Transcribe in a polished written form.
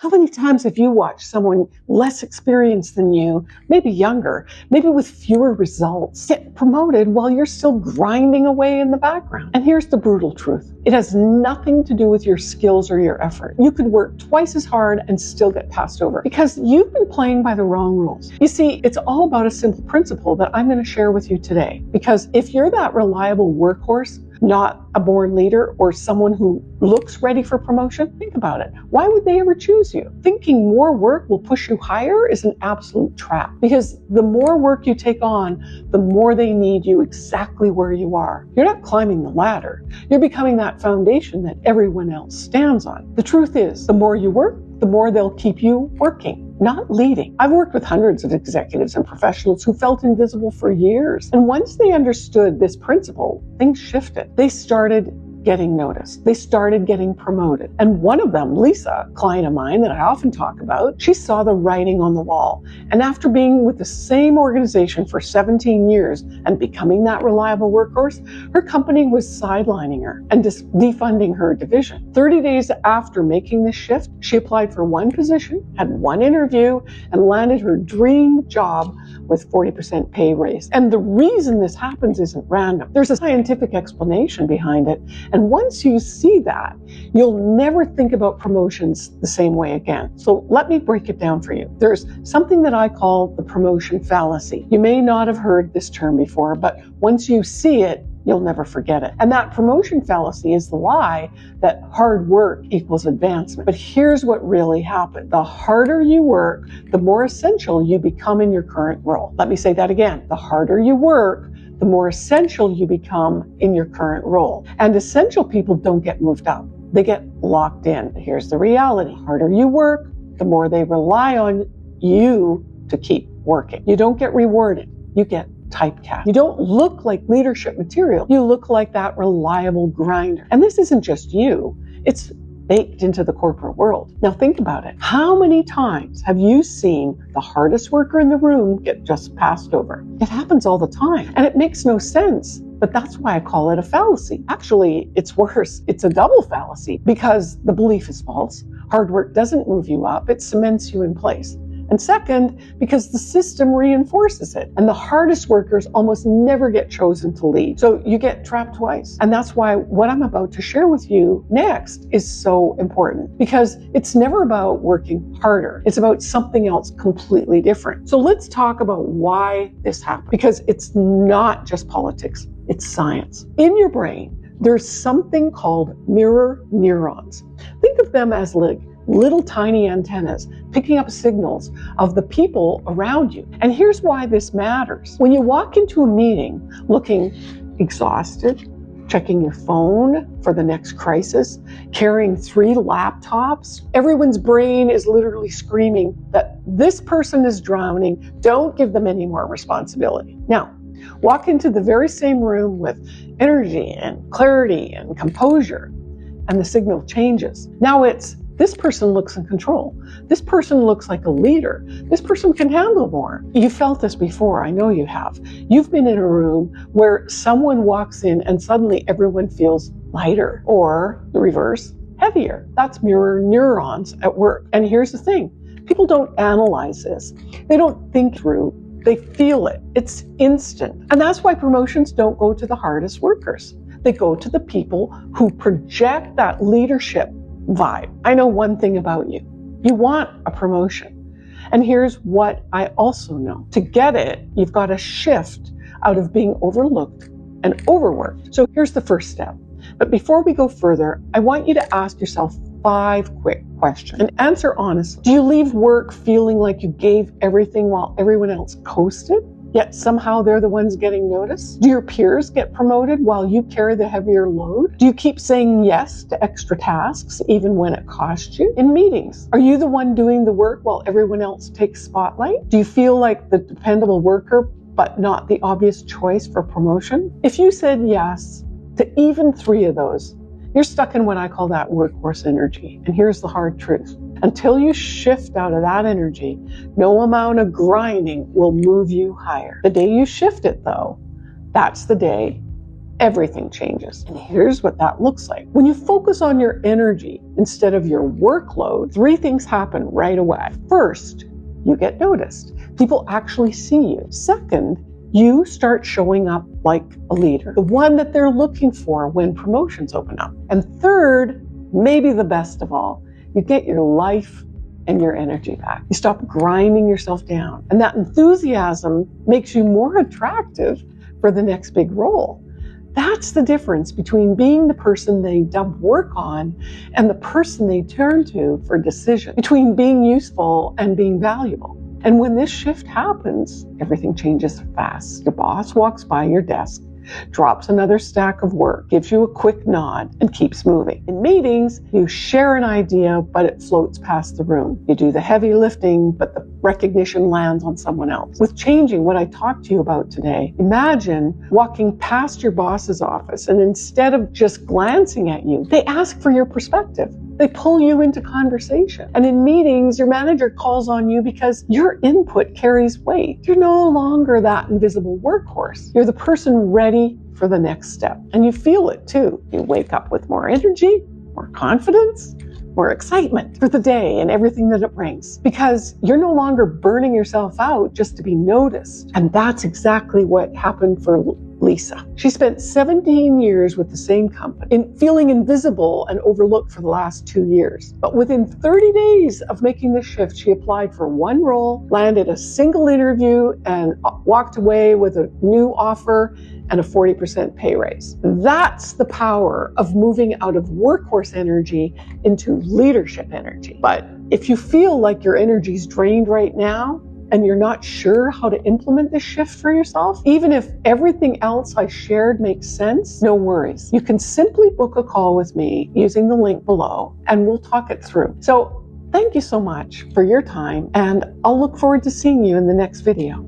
How many times have you watched someone less experienced than you, maybe younger, maybe with fewer results, get promoted while you're still grinding away in the background? And here's the brutal truth. It has nothing to do with your skills or your effort. You could work twice as hard and still get passed over because you've been playing by the wrong rules. You see, it's all about a simple principle that I'm going to share with you today. Because if you're that reliable workhorse, not a born leader or someone who looks ready for promotion, think about it. Why would they ever choose you? Thinking more work will push you higher is an absolute trap, because the more work you take on, the more they need you exactly where you are. You're not climbing the ladder. You're becoming that foundation that everyone else stands on. The truth is, the more you work, the more they'll keep you working, not leading. I've worked with hundreds of executives and professionals who felt invisible for years. And once they understood this principle, things shifted. They started getting noticed. They started getting promoted. And one of them, Lisa, a client of mine that I often talk about, she saw the writing on the wall. And after being with the same organization for 17 years and becoming that reliable workhorse, her company was sidelining her and defunding her division. 30 days after making this shift, she applied for one position, had one interview, and landed her dream job with 40% pay raise. And the reason this happens isn't random. There's a scientific explanation behind it. And once you see that, you'll never think about promotions the same way again. So let me break it down for you. There's something that I call the promotion fallacy. You may not have heard this term before, but once you see it, you'll never forget it. And that promotion fallacy is the lie that hard work equals advancement. But here's what really happened. The harder you work, the more essential you become in your current role. Let me say that again. The harder you work, the more essential you become in your current role. And essential people don't get moved up. They get locked in. Here's the reality. The harder you work, the more they rely on you to keep working. You don't get rewarded. You get typecast. You don't look like leadership material. You look like that reliable grinder. And this isn't just you. It's baked into the corporate world. Now think about it. How many times have you seen the hardest worker in the room get just passed over? It happens all the time. And it makes no sense. But that's why I call it a fallacy. Actually, it's worse. It's a double fallacy because the belief is false. Hard work doesn't move you up. It cements you in place. And second, because the system reinforces it. And the hardest workers almost never get chosen to lead. So you get trapped twice. And that's why what I'm about to share with you next is so important. Because it's never about working harder. It's about something else completely different. So let's talk about why this happened. Because it's not just politics. It's science. In your brain, there's something called mirror neurons. Think of them as like little tiny antennas picking up signals of the people around you. And here's why this matters. When you walk into a meeting looking exhausted, checking your phone for the next crisis, carrying 3 laptops, everyone's brain is literally screaming that this person is drowning, don't give them any more responsibility. Now, walk into the very same room with energy and clarity and composure, and the signal changes. Now it's, this person looks in control. This person looks like a leader. This person can handle more. You felt this before. I know you have. You've been in a room where someone walks in and suddenly everyone feels lighter, or the reverse, heavier. That's mirror neurons at work. And here's the thing. People don't analyze this. They don't think through. They feel it. It's instant. And that's why promotions don't go to the hardest workers. They go to the people who project that leadership vibe. I know one thing about you. You want a promotion. And here's what I also know. To get it, you've got to shift out of being overlooked and overworked. So here's the first step. But before we go further, I want you to ask yourself 5 quick questions and answer honestly. Do you leave work feeling like you gave everything while everyone else coasted? Yet somehow they're the ones getting noticed? Do your peers get promoted while you carry the heavier load? Do you keep saying yes to extra tasks even when it costs you? In meetings, are you the one doing the work while everyone else takes spotlight? Do you feel like the dependable worker but not the obvious choice for promotion? If you said yes to even 3 of those, you're stuck in what I call that workhorse energy. And here's the hard truth. Until you shift out of that energy, no amount of grinding will move you higher. The day you shift it, though, that's the day everything changes. And here's what that looks like. When you focus on your energy instead of your workload, 3 things happen right away. First, you get noticed. People actually see you. Second, you start showing up like a leader, the one that they're looking for when promotions open up. And third, maybe the best of all, you get your life and your energy back. You stop grinding yourself down. And that enthusiasm makes you more attractive for the next big role. That's the difference between being the person they dump work on and the person they turn to for decision, between being useful and being valuable. And when this shift happens, everything changes fast. Your boss walks by your desk, drops another stack of work, gives you a quick nod, and keeps moving. In meetings, you share an idea, but it floats past the room. You do the heavy lifting, but the recognition lands on someone else. With changing what I talked to you about today, imagine walking past your boss's office, and instead of just glancing at you, they ask for your perspective. They pull you into conversation. And in meetings, your manager calls on you because your input carries weight. You're no longer that invisible workhorse. You're the person ready for the next step. And you feel it too. You wake up with more energy, more confidence, more excitement for the day and everything that it brings. Because you're no longer burning yourself out just to be noticed. And that's exactly what happened for Lisa. She spent 17 years with the same company, feeling invisible and overlooked for the last 2 years. But within 30 days of making the shift, she applied for 1 role, landed a single interview, and walked away with a new offer and a 40% pay raise. That's the power of moving out of workhorse energy into leadership energy. But if you feel like your energy's drained right now, and you're not sure how to implement this shift for yourself, even if everything else I shared makes sense, no worries. You can simply book a call with me using the link below, and we'll talk it through. So thank you so much for your time, and I'll look forward to seeing you in the next video.